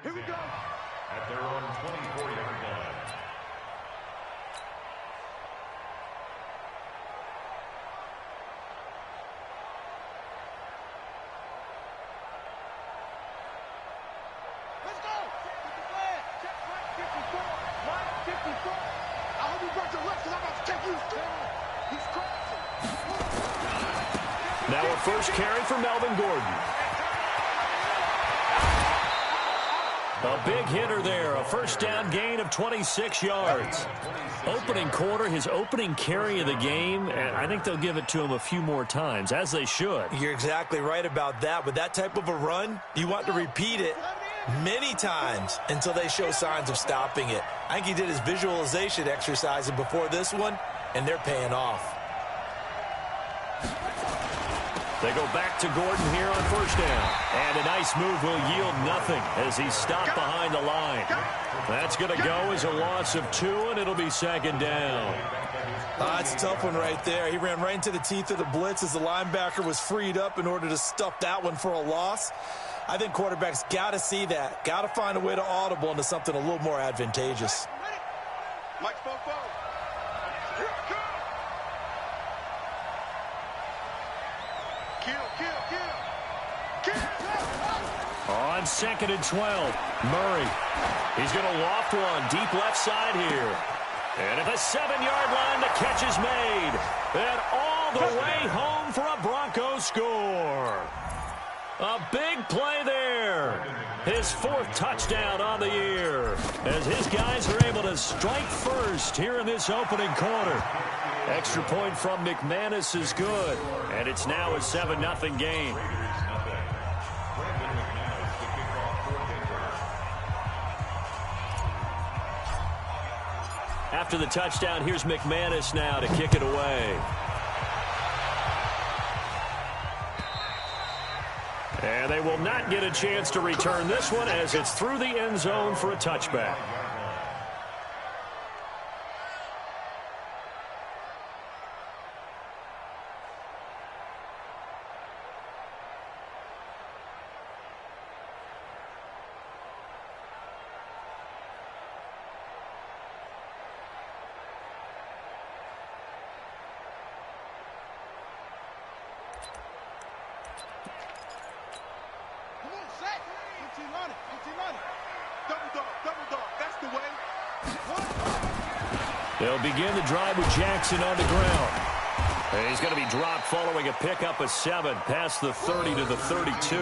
Here we go. At their own 24-yard line. Let's go. Check right 54. Right 54. I hope you brought your left because I'm about to take you. He's crossing. Now a first carry for Melvin Gordon. A big hitter there, a first down gain of 26 yards. Opening quarter, his opening carry of the game, and I think they'll give it to him a few more times, as they should. You're exactly right about that. With that type of a run, you want to repeat it many times until they show signs of stopping it. I think he did his visualization exercise before this one, and they're paying off. They go back to Gordon here on first down. And a nice move will yield nothing as he's stopped behind the line. That's going to go as a loss of 2, and it'll be second down. That's a tough one right there. He ran right into the teeth of the blitz as the linebacker was freed up in order to stuff that one for a loss. I think quarterbacks got to see that. Got to find a way to audible into something a little more advantageous. Mike Fofo. Here I come. On second and 12, Murray. He's going to loft one deep left side here. And at the 7-yard line, the catch is made. And all the way home for a Broncos score. A big play there. His 4th touchdown on the year. As his guys are able to strike first here in this opening quarter. Extra point from McManus is good. And it's now a 7-0 game. After the touchdown, here's McManus now to kick it away. And they will not get a chance to return this one as it's through the end zone for a touchback. They'll begin the drive with Jackson on the ground. And he's going to be dropped following a pickup of 7 past the 30 to the 32.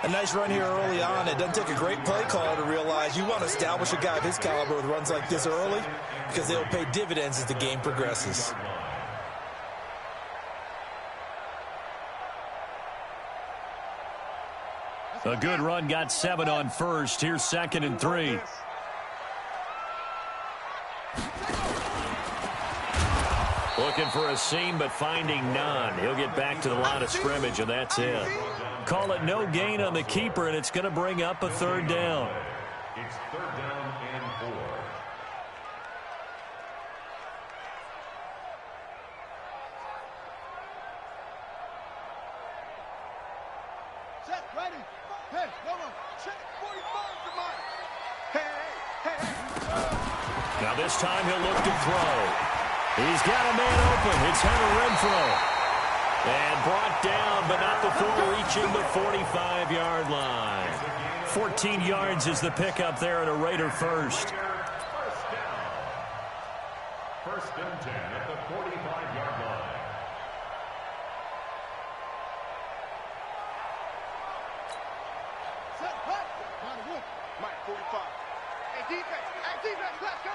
A nice run here early on. It doesn't take a great play caller to realize you want to establish a guy of his caliber with runs like this early because they'll pay dividends as the game progresses. A good run got 7 on first. Here's second and 3. Looking for a seam, but finding none. He'll get back to the line of scrimmage, and that's it. Call it no gain on the keeper, and it's going to bring up a 3rd down. It's 3rd down and 4. Set, ready. Hey, no. Check 45 to mine. Hey. Now this time he'll look to throw. He's got a man open. It's Hunter Renfrow. And brought down, but not before reaching the 45-yard line. 14 yards is the pickup there and a Raider first. First and 10 at the 45-yard line. Set, right. Mike 45. Hey, defense, let's go.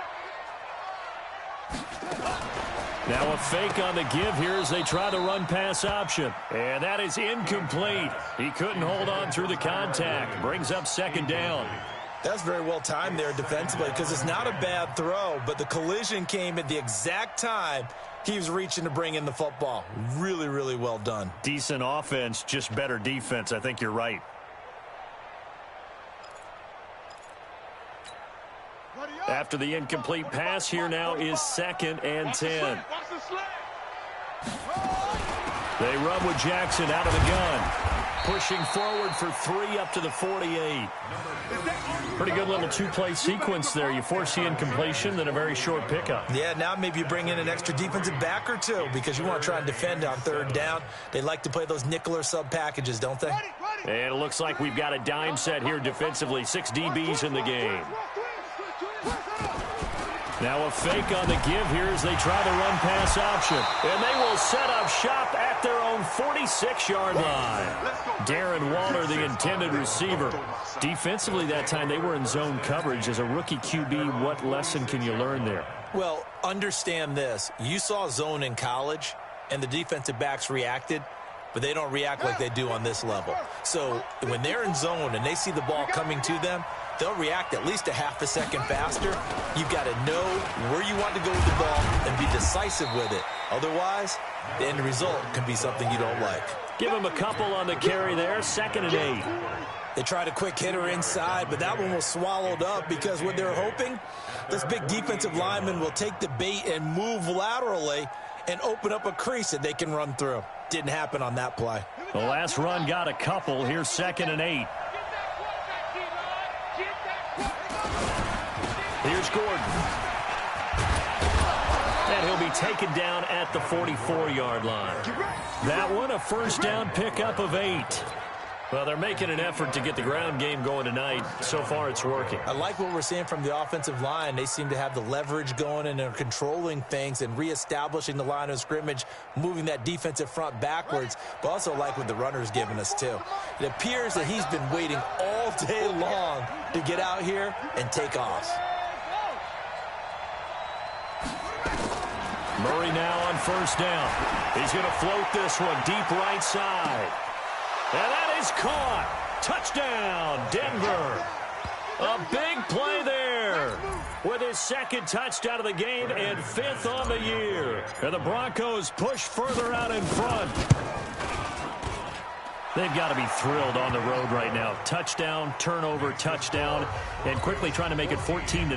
Now a fake on the give here as they try the run-pass option. And that is incomplete. He couldn't hold on through the contact. Brings up 2nd down. That's very well timed there defensively because it's not a bad throw, but the collision came at the exact time he was reaching to bring in the football. Really, really well done. Decent offense, just better defense. I think you're right. After the incomplete pass, here now is 2nd and 10. They run with Jackson out of the gun. Pushing forward for 3 up to the 48. Pretty good little two-play sequence there. You force the incompletion, then a very short pickup. Yeah, now maybe you bring in an extra defensive back or two because you want to try and defend on third down. They like to play those nickel or sub packages, don't they? And it looks like we've got a dime set here defensively. 6 DBs in the game. Now a fake on the give here as they try the run-pass option. And they will set up shop at their own 46-yard line. Darren Waller, the intended receiver. Defensively that time, they were in zone coverage. As a rookie QB, what lesson can you learn there? Well, understand this. You saw zone in college, and the defensive backs reacted, but they don't react like they do on this level. So when they're in zone and they see the ball coming to them, they'll react at least a half a second faster. You've got to know where you want to go with the ball and be decisive with it. Otherwise, the end result can be something you don't like. Give him a couple on the carry there. 2nd and 8. They tried a quick hitter inside, but that one was swallowed up because what they're hoping, this big defensive lineman will take the bait and move laterally and open up a crease that they can run through. Didn't happen on that play. The last run got a couple. Here's 2nd and 8. Here's Gordon. And he'll be taken down at the 44-yard line. That one, a first down pickup of 8. Well, they're making an effort to get the ground game going tonight. So far, it's working. I like what we're seeing from the offensive line. They seem to have the leverage going and they're controlling things and reestablishing the line of scrimmage, moving that defensive front backwards, but also like what the runner's giving us, too. It appears that he's been waiting all day long to get out here and take off. Murray now on first down. He's going to float this one deep right side. And that is caught. Touchdown, Denver. A big play there with his 2nd touchdown of the game and 5th on the year. And the Broncos push further out in front. They've got to be thrilled on the road right now. Touchdown, turnover, touchdown, and quickly trying to make it 14-0.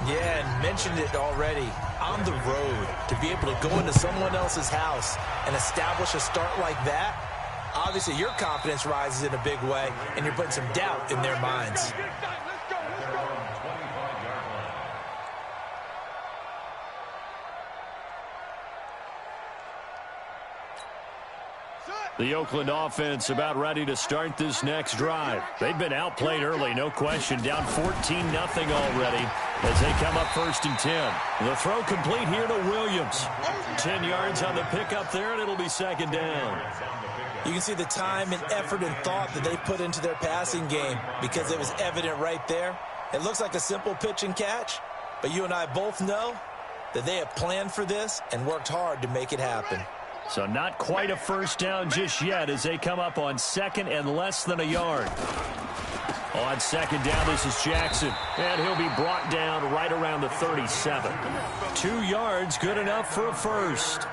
Yeah, and mentioned it already. On the road, to be able to go into someone else's house and establish a start like that, obviously your confidence rises in a big way, and you're putting some doubt in their minds. The Oakland offense about ready to start this next drive. They've been outplayed early, no question. Down 14-0 already as they come up 1st and 10. The throw complete here to Williams. 10 yards on the pickup there, and it'll be 2nd down. You can see the time and effort and thought that they put into their passing game because it was evident right there. It looks like a simple pitch and catch, but you and I both know that they have planned for this and worked hard to make it happen. So not quite a first down just yet as they come up on 2nd and less than a yard. On 2nd down, this is Jackson. And he'll be brought down right around the 37. 2 yards, good enough for a first.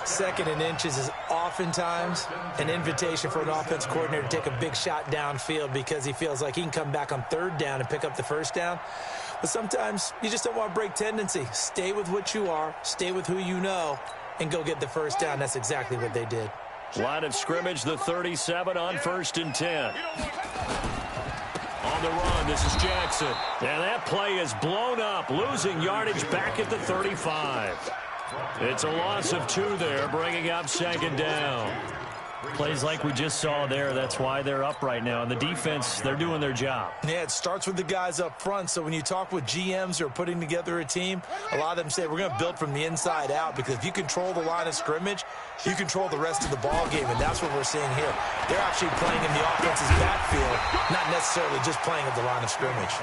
2nd and inches is oftentimes an invitation for an offense coordinator to take a big shot downfield because he feels like he can come back on 3rd down and pick up the first down. But sometimes you just don't want to break tendency. Stay with what you are, stay with who you know, and go get the first down. That's exactly what they did. Line of scrimmage, the 37 on 1st and 10. On the run, this is Jackson. And that play is blown up, losing yardage back at the 35. It's a loss of 2 there, bringing up 2nd down. Plays like we just saw there. That's why they're up right now. And the defense, they're doing their job. Yeah, it starts with the guys up front. So when you talk with GMs who are putting together a team, a lot of them say we're going to build from the inside out because if you control the line of scrimmage, you control the rest of the ball game. And that's what we're seeing here. They're actually playing in the offense's backfield, not necessarily just playing at the line of scrimmage.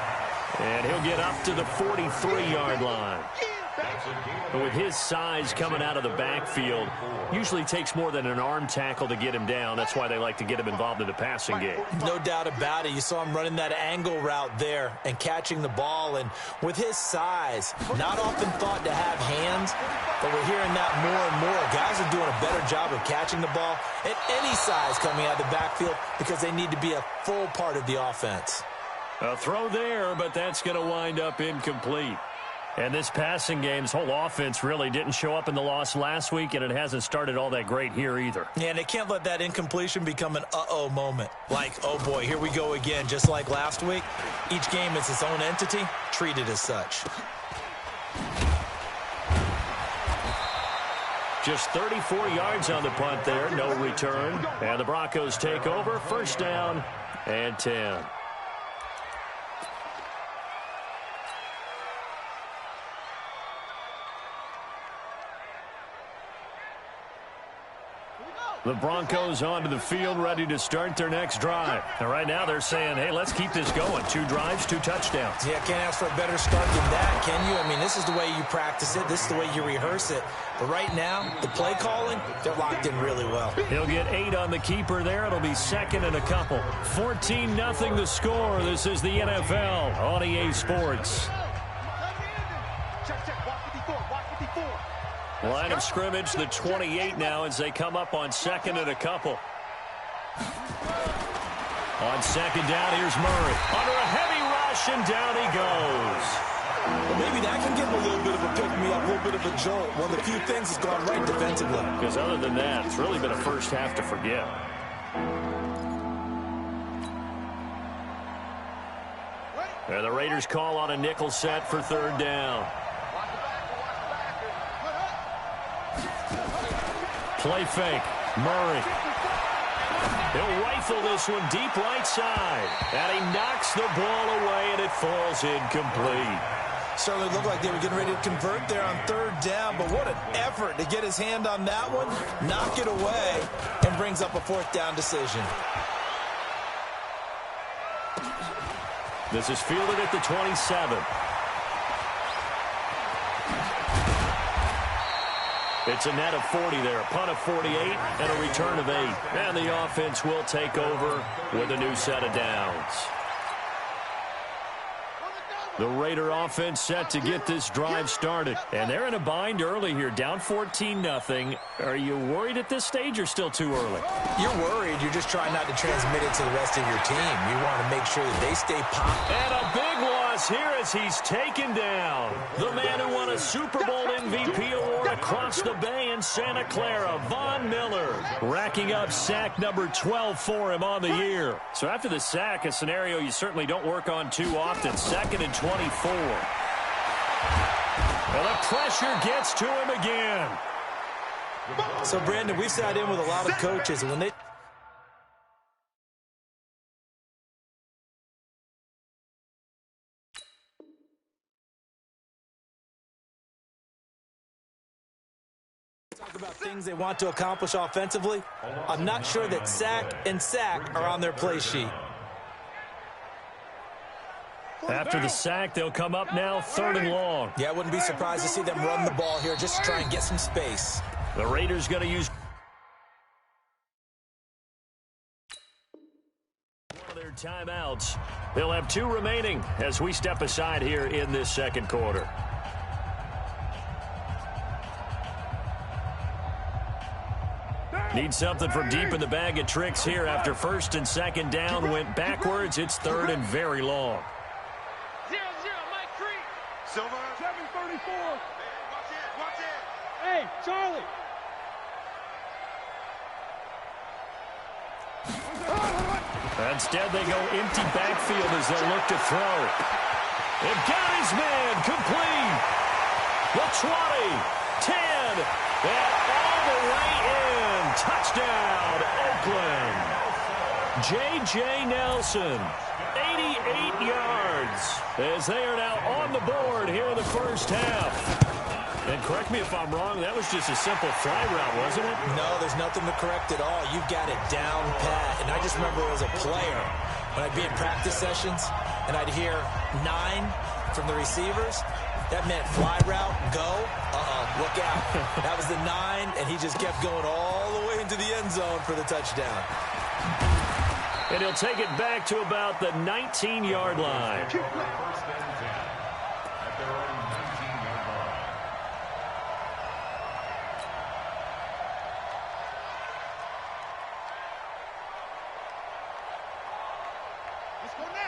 And he'll get up to the 43-yard line. But with his size coming out of the backfield, usually takes more than an arm tackle to get him down. That's why they like to get him involved in the passing game. No doubt about it. You saw him running that angle route there and catching the ball. And with his size, not often thought to have hands, but we're hearing that more and more. Guys are doing a better job of catching the ball at any size coming out of the backfield because they need to be a full part of the offense. A throw there, but that's going to wind up incomplete. And this passing game's whole offense really didn't show up in the loss last week, and it hasn't started all that great here either. Yeah, and they can't let that incompletion become an uh-oh moment. Like, oh boy, here we go again, just like last week. Each game is its own entity, treated as such. Just 34 yards on the punt there, no return. And the Broncos take over, first down and 10. The Broncos onto the field, ready to start their next drive. And right now they're saying, hey, let's keep this going. 2 drives, 2 touchdowns. Yeah, can't ask for a better start than that, can you? I mean, this is the way you practice it. This is the way you rehearse it. But right now, the play calling, they're locked in really well. He'll get 8 on the keeper there. It'll be second and a couple. 14-0 the score. This is the NFL on EA Sports. Line of scrimmage, the 28 now as they come up on second and a couple. On second down, here's Murray. Under a heavy rush, and down he goes. Well, maybe that can give him a little bit of a pick-me-up, a little bit of a jolt. One of the few things that's gone right defensively. Because other than that, it's really been a first half to forget. And the Raiders call on a nickel set for third down. Play fake. Murray. He'll rifle this one deep right side. And he knocks the ball away, and it falls incomplete. Certainly looked like they were getting ready to convert there on third down, but what an effort to get his hand on that one, knock it away, and brings up a fourth down decision. This is fielded at the 27. It's a net of 40 there, a punt of 48, and a return of 8. And the offense will take over with a new set of downs. The Raider offense set to get this drive started. And they're in a bind early here, down 14-0. Are you worried at this stage or still too early? You're worried. You're just trying not to transmit it to the rest of your team. You want to make sure that they stay popped. And a big loss here as he's taken down. The man who won a Super Bowl MVP award across the bay in Santa Clara, Von Miller, racking up sack number 12 for him on the year. So after the sack, a scenario you certainly don't work on too often, second and 24. Well, the pressure gets to him again. So, Brandon, we've sat in with a lot of coaches, and when they talk about things they want to accomplish offensively, I'm not sure that sack and sack are on their play sheet. After the sack, they'll come up now third and long. Yeah, I wouldn't be surprised to see them run the ball here just to try and get some space. The Raiders going to use one of their timeouts. They'll have 2 remaining as we step aside here in this second quarter. Need something from deep in the bag of tricks here after first and second down went backwards. It's third and very long. 0-0, Mike Creek. Silver. 734. Hey, watch it. Hey, Charlie. Instead, they go empty backfield as they look to throw. And got his man complete. The 20, 10, and all the way in. Touchdown, Oakland. J.J. Nelson, 88 yards, as they are now on the board here in the first half. And correct me if I'm wrong, that was just a simple fly route, wasn't it? No, there's nothing to correct at all. You've got it down pat. And I just remember as a player, when I'd be in practice sessions, and I'd hear 9 from the receivers, that meant fly route, go, look out. That was the 9, and he just kept going all the way into the end zone for the touchdown. And he'll take it back to about the 19-yard line. First and 10 at their own 19-yard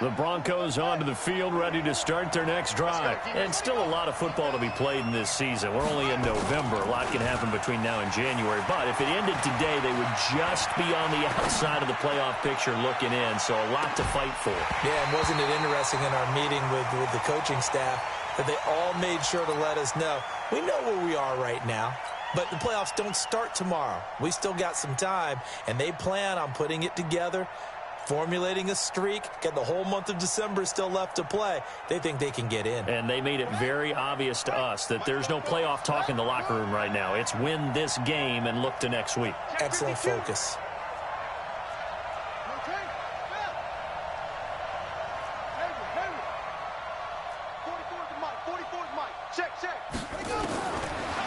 line. The Broncos onto the field, ready to start their next drive. And still a lot of football to be played in this season. We're only in November. A lot can happen between now and January. But if it ended today, they would just be on the outside of the playoff picture looking in. So a lot to fight for. Yeah, and wasn't it interesting in our meeting with the coaching staff that they all made sure to let us know, we know where we are right now. But the playoffs don't start tomorrow. We still got some time, and they plan on putting it together, formulating a streak, got the whole month of December still left to play. They think they can get in. And they made it very obvious to us that there's no playoff talk in the locker room right now. It's win this game and look to next week. Excellent focus.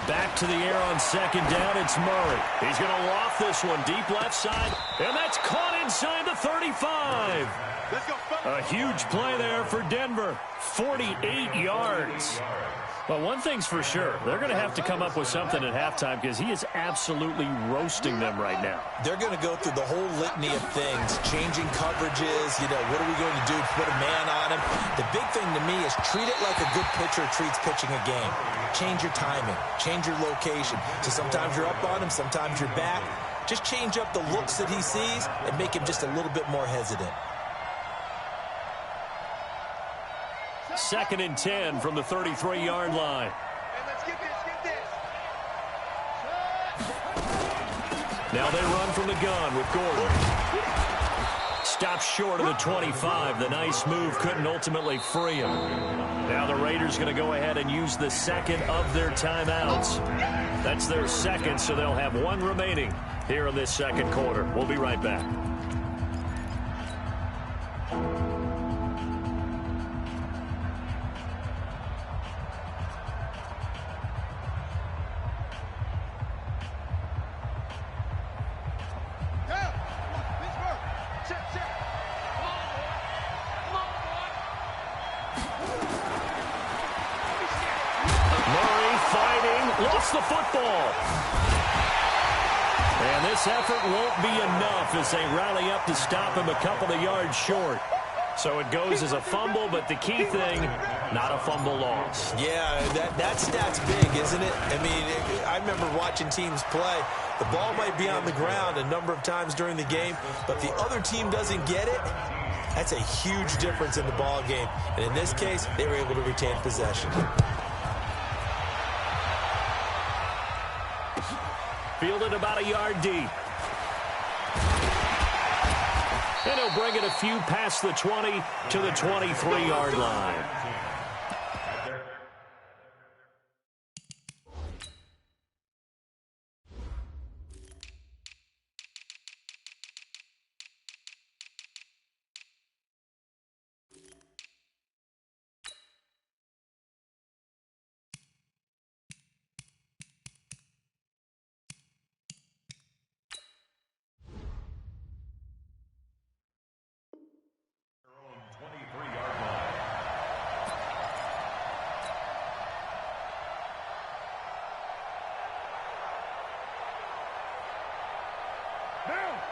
Back to the air on second down. It's Murray. He's going to loft this one deep left side, and that's caught inside the 35. A huge play there for Denver. 48 yards. Well, one thing's for sure. They're going to have to come up with something at halftime because he is absolutely roasting them right now. They're going to go through the whole litany of things, changing coverages, what are we going to do to put a man on him? The big thing to me is treat it like a good pitcher treats pitching a game. Change your timing, change your location. So sometimes you're up on him, sometimes you're back. Just change up the looks that he sees and make him just a little bit more hesitant. 2nd and 10 from the 33-yard line. Now they run from the gun with Gordon. Stopped short of the 25. The nice move couldn't ultimately free him. Now the Raiders going to go ahead and use the second of their timeouts. That's their second, so they'll have one remaining here in this second quarter. We'll be right back. Lost the football. And this effort won't be enough as they rally up to stop him a couple of yards short. So it goes as a fumble, but the key thing, not a fumble loss. Yeah, that stat's big, isn't it? I mean, I remember watching teams play. The ball might be on the ground a number of times during the game, but the other team doesn't get it. That's a huge difference in the ball game. And in this case, they were able to retain possession. Fielded about a yard deep. And he'll bring it a few past the 20 to the 23-yard line.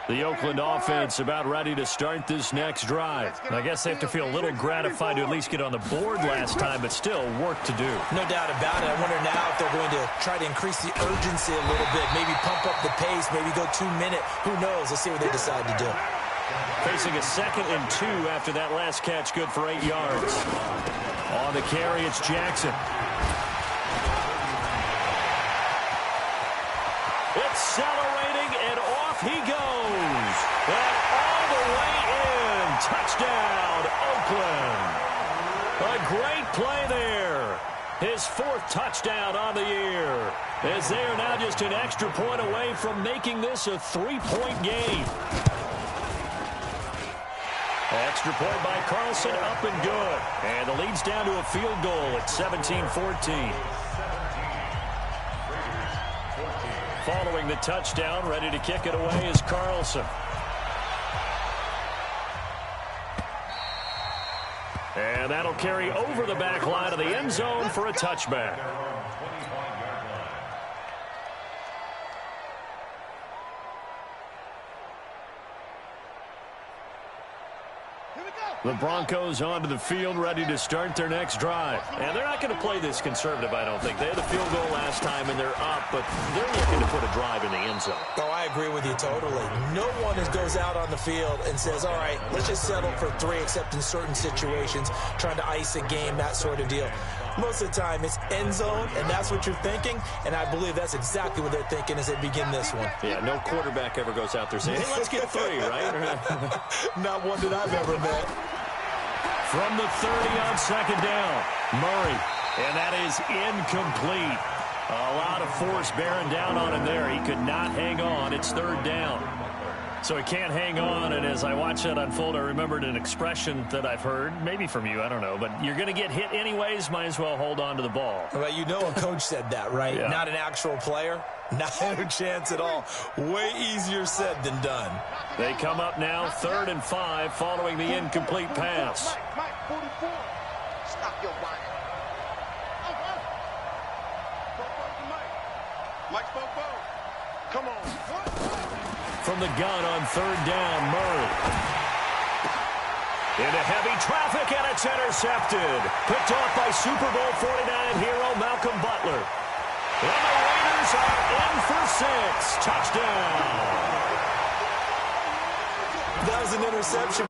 The Oakland offense about ready to start this next drive. I guess they have to feel a little gratified to at least get on the board last time, but still work to do. No doubt about it. I wonder now if they're going to try to increase the urgency a little bit, maybe pump up the pace, maybe go 2 minute. Who knows? Let's see what they decide to do. Facing a 2nd and 2 after that last catch, good for 8 yards. On the carry, it's Jackson. Accelerating, and off he goes. And all the way in. Touchdown, Oakland. A great play there. His 4th touchdown on the year. As they are now just an extra point away from making this a 3-point game. Extra point by Carlson, up and good. And the lead's down to a field goal at 17-14. Following the touchdown, ready to kick it away is Carlson. And that'll carry over the back line of the end zone for a touchback. Here we go. The Broncos onto the field, ready to start their next drive. And they're not going to play this conservative, I don't think. They had a field goal last time, and they're up, but they're looking to put a drive in the end zone. Oh, I agree with you totally. No one goes out on the field and says, all right, let's just settle for 3, except in certain situations, trying to ice a game, that sort of deal. Most of the time, it's end zone, and that's what you're thinking, and I believe that's exactly what they're thinking as they begin this one. Yeah, no quarterback ever goes out there saying, hey, let's get 3, right? Not one that I've ever met. From the 30 on second down, Murray, and that is incomplete. A lot of force bearing down on him there. He could not hang on. It's third down. So he can't hang on, and as I watch that unfold, I remembered an expression that I've heard, maybe from you, I don't know, but you're going to get hit anyways, might as well hold on to the ball. Well, you know a coach said that, right? Yeah. Not an actual player. Not a chance at all. Way easier said than done. They come up now, 3rd and 5, following the incomplete pass. Mike, 44. Stop your whining. Mike, come on. From the gun on 3rd down, Murray. Into heavy traffic, and it's intercepted. Picked off by Super Bowl 49 hero Malcolm Butler. And the Raiders are in for 6. Touchdown. That was an interception.